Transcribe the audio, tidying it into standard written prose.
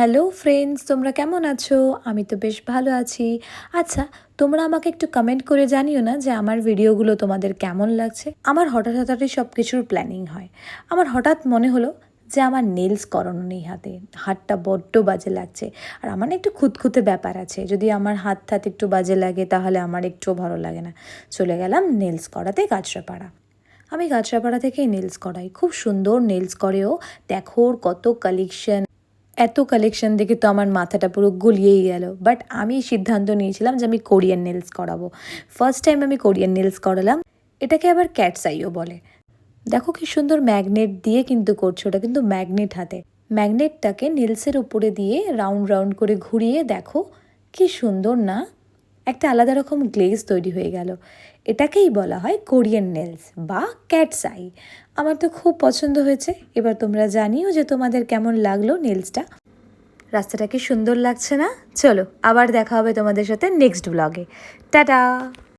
Hello friends, তোমরা কেমন আছো? আমি তো বেশ ভালো আছি। আচ্ছা, তোমরা আমাকে একটু কমেন্ট করে জানিও না যে আমার ভিডিওগুলো তোমাদের কেমন লাগছে। আমার হঠাৎ হঠাৎই সব কিছুর প্ল্যানিং হয়। আমার হঠাৎ মনে হলো যে আমার নেলস করানো নেই হাতে, হাতটা বড্ড বাজে লাগছে। আর আমার না একটু খুঁতখুঁতে ব্যাপার আছে, যদি আমার হাত একটু বাজে লাগে তাহলে আমার একটুও ভালো লাগে না। চলে গেলাম নেলস করাতে কাঁচরাপাড়া। আমি কাঁচরাপাড়া থেকেই নেলস করাই, খুব সুন্দর নেলস করেও। দেখো ওর কত কালেকশন, এত কালেকশন দেখে তো আমার মাথাটা পুরো গলিয়েই গেল। বাট আমি সিদ্ধান্ত নিয়েছিলাম যে আমি কোরিয়ান নেলস করাবো। ফার্স্ট টাইম আমি কোরিয়ান নেলস করালাম। এটাকে আবার ক্যাটস আইও বলে। দেখো কি সুন্দর ম্যাগনেট দিয়ে কিন্তু করছে, ওটা কিন্তু ম্যাগনেট হাতে। ম্যাগনেটটাকে নেলসের উপরে দিয়ে রাউন্ড রাউন্ড করে ঘুরিয়ে দেখো কি সুন্দর না, একটা আলাদা রকম গ্লেজ তৈরি হয়ে গেল। এটাকেই বলা হয় কোরিয়ান নেলস বা ক্যাটস আই। আমার তো খুব পছন্দ হয়েছে। এবার তোমরা জানিও যে তোমাদের কেমন লাগলো নেলসটা। রাস্তাটা কি সুন্দর লাগছে না? চলো আবার দেখা হবে তোমাদের সাথে নেক্সট ব্লগে। টাটা।